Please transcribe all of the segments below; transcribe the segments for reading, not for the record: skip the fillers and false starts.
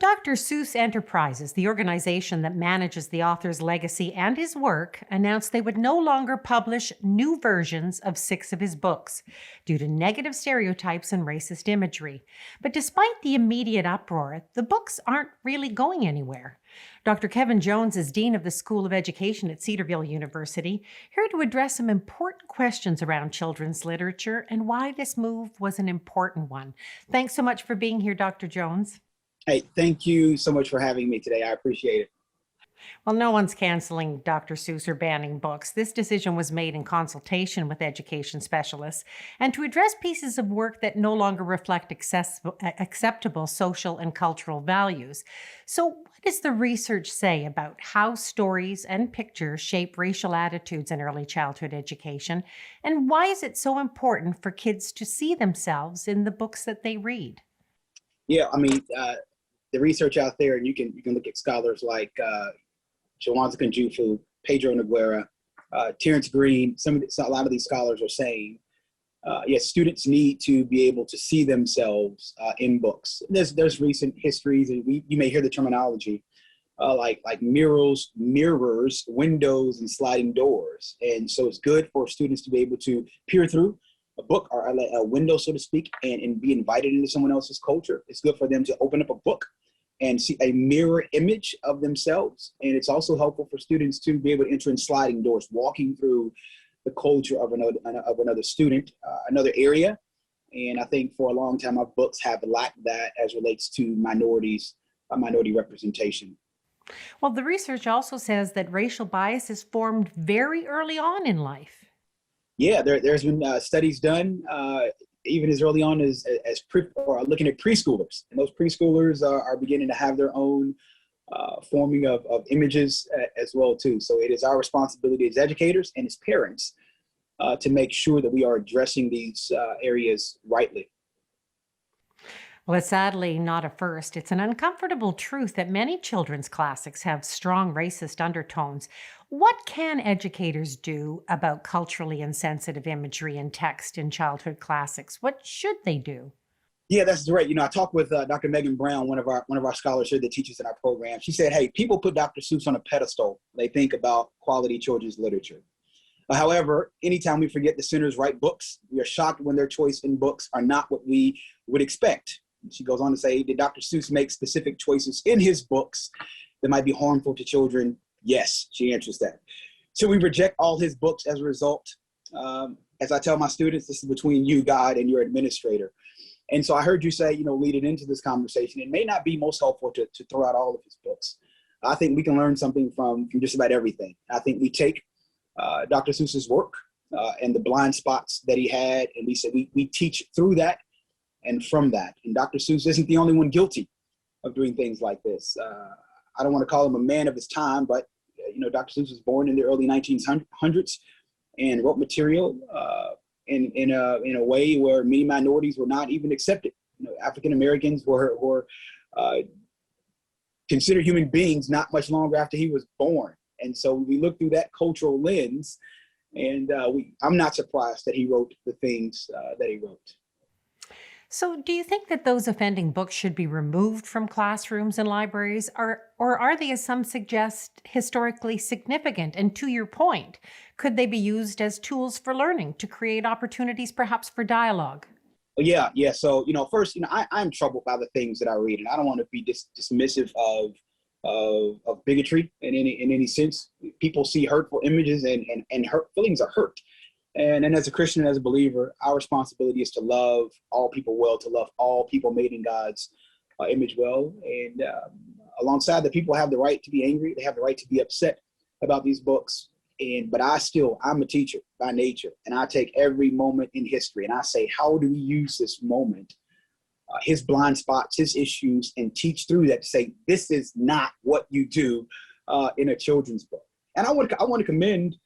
Dr. Seuss Enterprises, the organization that manages the author's legacy and his work, announced they would no longer publish new versions of six of his books due to negative stereotypes and racist imagery. But despite the immediate uproar, the books aren't really going anywhere. Dr. Kevin Jones is Dean of the School of Education at Cedarville University, here to address some important questions around children's literature and why this move was an important one. Thanks so much for being here, Dr. Jones. Hey, thank you so much for having me today. I appreciate it. Well, no one's canceling Dr. Seuss or banning books. This decision was made in consultation with education specialists and to address pieces of work that no longer reflect acceptable social and cultural values. So, what does the research say about how stories and pictures shape racial attitudes in early childhood education? And why is it so important for kids to see themselves in the books that they read? Yeah, I mean, the research out there, and you can look at scholars like Jawanza Kunjufu, Pedro Noguera, Terrence Green. A lot of these scholars are saying, yes, students need to be able to see themselves in books. There's recent histories, and you may hear the terminology like mirrors, windows, and sliding doors. And so it's good for students to be able to peer through a book or a window, so to speak, and be invited into someone else's culture. It's good for them to open up a book and see a mirror image of themselves. And it's also helpful for students to be able to enter in sliding doors, walking through the culture of another student, another area. And I think for a long time, our books have lacked that as relates to minority representation. Well, the research also says that racial bias is formed very early on in life. Yeah, there's been studies done even as early on or looking at preschoolers, and those preschoolers are beginning to have their own forming of images as well too. So it is our responsibility as educators and as parents to make sure that we are addressing these areas rightly. Well, it's sadly not a first. It's an uncomfortable truth that many children's classics have strong racist undertones. What can educators do about culturally insensitive imagery and text in childhood classics? What should they do? Yeah, that's great. I talked with Dr. Megan Brown, one of our scholars here that teaches in our program. She said, "Hey, people put Dr. Seuss on a pedestal. They think about quality children's literature. However, anytime we forget the centers write books, we are shocked when their choice in books are not what we would expect." She goes on to say, "Did Dr. Seuss make specific choices in his books that might be harmful to children?" Yes, she answers that. So we reject all his books as a result. As I tell my students, this is between you, God, and your administrator. And so I heard you say, leading into this conversation, it may not be most helpful to throw out all of his books. I think we can learn something from just about everything. I think we take Dr. Seuss's work and the blind spots that he had, and we say we teach through that and from that. And Dr. Seuss isn't the only one guilty of doing things like this. I don't want to call him a man of his time, but Dr. Seuss was born in the early 1900s and wrote material in a way where many minorities were not even accepted. African Americans were considered human beings not much longer after he was born. And so we look through that cultural lens, and I'm not surprised that he wrote the things that he wrote. So, do you think that those offending books should be removed from classrooms and libraries, or are they, as some suggest, historically significant? And to your point, could they be used as tools for learning to create opportunities perhaps for dialogue? Yeah. So, first, I'm troubled by the things that I read, and I don't want to be dismissive of bigotry in any sense. People see hurtful images and hurt feelings are hurt. And as a Christian, as a believer, our responsibility is to love all people well, to love all people made in God's image well. And alongside that, people have the right to be angry. They have the right to be upset about these books. But I'm a teacher by nature, and I take every moment in history and I say, how do we use this moment, his blind spots, his issues, and teach through that to say, this is not what you do in a children's book. And I want to commend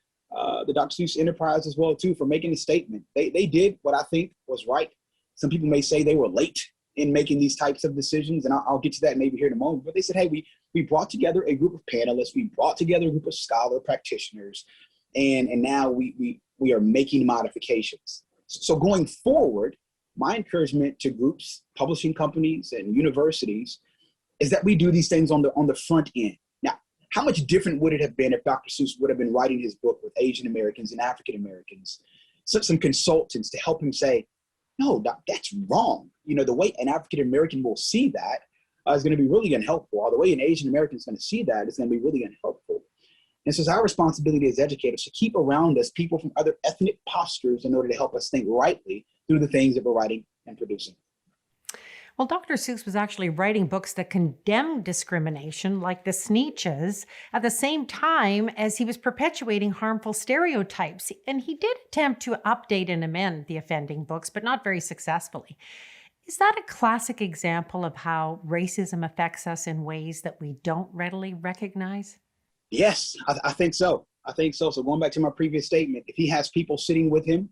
the Dr. Seuss Enterprise as well too for making a statement. They did what I think was right. Some people may say they were late in making these types of decisions, and I'll get to that maybe here in a moment. But they said, hey, we brought together a group of panelists, we brought together a group of scholar practitioners, and now we are making modifications. So going forward, my encouragement to groups, publishing companies, and universities is that we do these things on the front end. Now, how much different would it have been if Dr. Seuss would have been writing his book with Asian Americans and African Americans, some consultants to help him say, no, that's wrong. You know, the way an African American will see that is going to be really unhelpful. Or the way an Asian American is going to see that is going to be really unhelpful. And so it's our responsibility as educators to keep around us people from other ethnic postures in order to help us think rightly through the things that we're writing and producing. Well, Dr. Seuss was actually writing books that condemned discrimination, like the Sneetches, at the same time as he was perpetuating harmful stereotypes. And he did attempt to update and amend the offending books, but not very successfully. Is that a classic example of how racism affects us in ways that we don't readily recognize? Yes, I think so. I think so. So going back to my previous statement, if he has people sitting with him,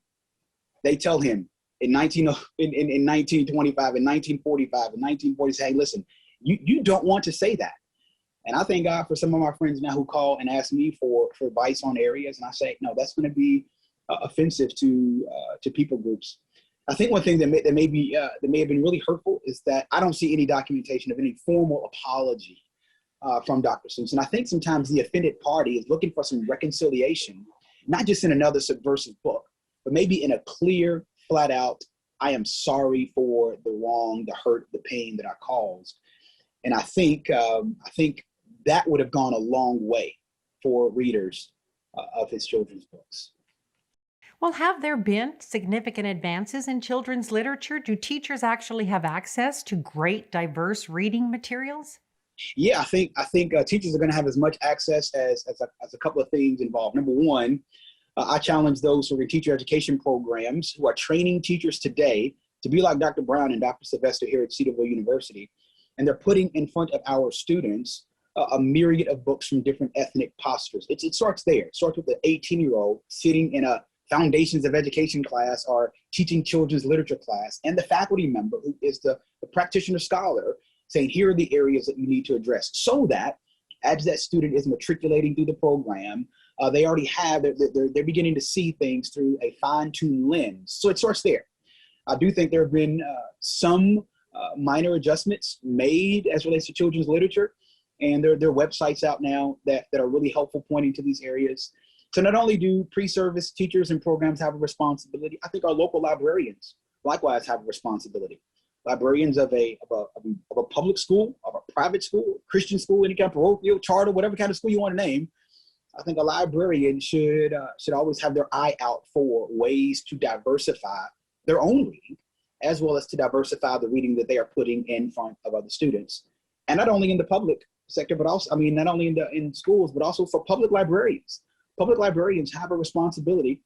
they tell him in 1925, in 1945, in 1940, hey, listen, you don't want to say that. And I thank God for some of my friends now who call and ask me for advice on areas. And I say, no, that's going to be offensive to people groups. I think one thing that may have been really hurtful is that I don't see any documentation of any formal apology from Dr. Seuss. And I think sometimes the offended party is looking for some reconciliation, not just in another subversive book, but maybe in a clear, flat out, I am sorry for the wrong, the hurt, the pain that I caused. And I think that would have gone a long way for readers of his children's books. Well, have there been significant advances in children's literature? Do teachers actually have access to great, diverse reading materials? Yeah, I think teachers are going to have as much access as a couple of things involved. Number one, I challenge those who are in teacher education programs who are training teachers today to be like Dr. Brown and Dr. Sylvester here at Cedarville University. And they're putting in front of our students a myriad of books from different ethnic postures. It starts there. It starts with an 18-year-old sitting in a Foundations of Education class or teaching children's literature class, and the faculty member who is the practitioner scholar saying, here are the areas that you need to address, so that as that student is matriculating through the program, they already have, they're beginning to see things through a fine-tuned lens. So it starts there. I do think there have been some minor adjustments made as relates to children's literature, and there are websites out now that are really helpful pointing to these areas. So not only do pre-service teachers and programs have a responsibility, I think our local librarians likewise have a responsibility. Librarians of a public school, of a private school, Christian school, any kind of parochial, charter, whatever kind of school you want to name, I think a librarian should always have their eye out for ways to diversify their own reading, as well as to diversify the reading that they are putting in front of other students. And not only in the public sector, but also, not only in schools, but also for public librarians. Public librarians have a responsibility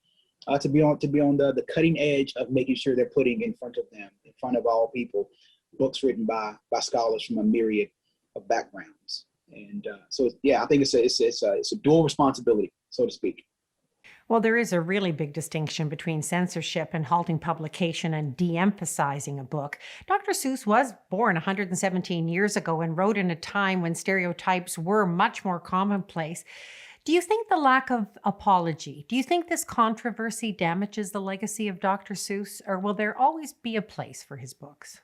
to be on the cutting edge of making sure they're putting in front of them, in front of all people, books written by scholars from a myriad of backgrounds. And so, yeah, I think it's a dual responsibility, so to speak. Well, there is a really big distinction between censorship and halting publication and de-emphasizing a book. Dr. Seuss was born 117 years ago and wrote in a time when stereotypes were much more commonplace. Do you think the lack of apology, do you think this controversy damages the legacy of Dr. Seuss, or will there always be a place for his books?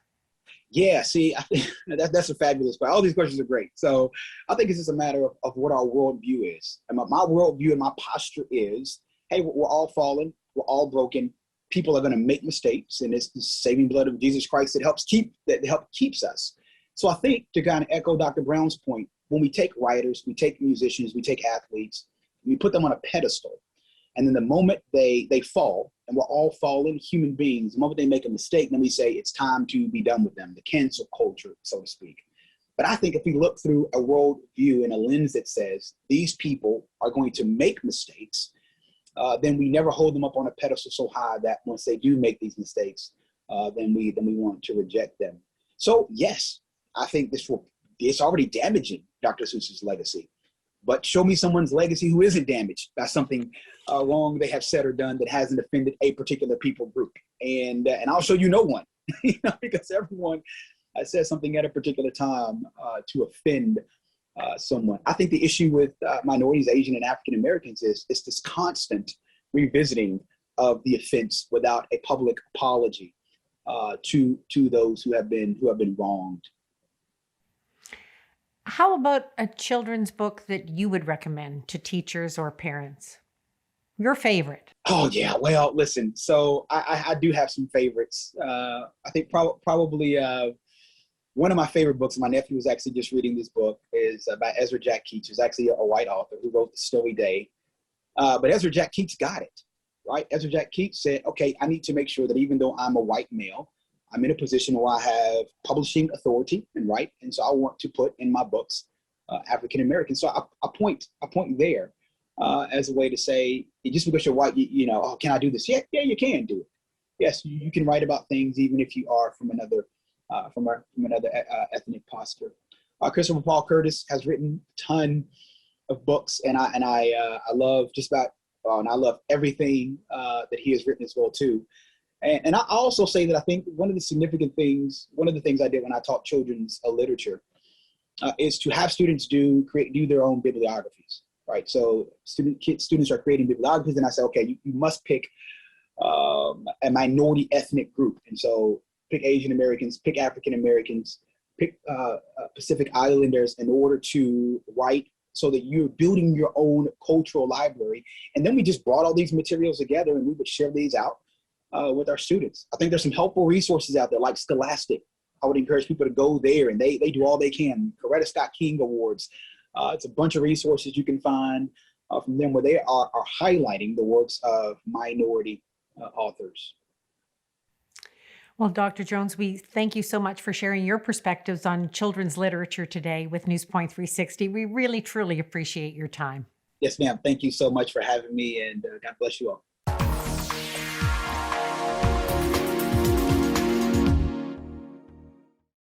Yeah, see, I think that's a fabulous question. All these questions are great. So I think it's just a matter of what our worldview is. And my worldview and my posture is, hey, we're all fallen, we're all broken. People are going to make mistakes, and it's the saving blood of Jesus Christ that keeps us. So I think, to kind of echo Dr. Brown's point, when we take writers, we take musicians, we take athletes, we put them on a pedestal. And then the moment they fall, and we're all fallen human beings, the moment they make a mistake, then we say it's time to be done with them, the cancel culture, so to speak. But I think if we look through a world view and a lens that says these people are going to make mistakes, then we never hold them up on a pedestal so high that once they do make these mistakes, then we want to reject them. So yes, I think it's already damaging Dr. Seuss's legacy. But show me someone's legacy who isn't damaged by something wrong they have said or done that hasn't offended a particular people group, and I'll show you no one, because everyone says something at a particular time to offend someone. I think the issue with minorities, Asian and African Americans, is this constant revisiting of the offense without a public apology to those who have been wronged. How about a children's book that you would recommend to teachers or parents? Your favorite? Oh yeah, well, listen. So I do have some favorites. I think probably one of my favorite books. My nephew was actually just reading this book. Is by Ezra Jack Keats, who's actually a white author who wrote The Snowy Day. But Ezra Jack Keats got it right. Ezra Jack Keats said, "Okay, I need to make sure that even though I'm a white male, I'm in a position where I have publishing authority and right, and so I want to put in my books African American." So I point there as a way to say, just because you're white, oh, can I do this? Yeah, you can do it. Yes, you can write about things even if you are from another ethnic posture. Christopher Paul Curtis has written a ton of books, and I love just about and I love everything that he has written as well too. And I also say that I think one of the things I did when I taught children's literature is to have students do their own bibliographies, right? So students are creating bibliographies, and I say, okay, you must pick a minority ethnic group, and so pick Asian Americans, pick African Americans, pick Pacific Islanders in order to write so that you're building your own cultural library. And then we just brought all these materials together and we would share these out with our students. I think there's some helpful resources out there like Scholastic. I would encourage people to go there, and they do all they can. Coretta Scott King Awards. It's a bunch of resources you can find from them where they are highlighting the works of minority authors. Well, Dr. Jones, we thank you so much for sharing your perspectives on children's literature today with Newspoint 360. We really, truly appreciate your time. Yes, ma'am. Thank you so much for having me, and God bless you all.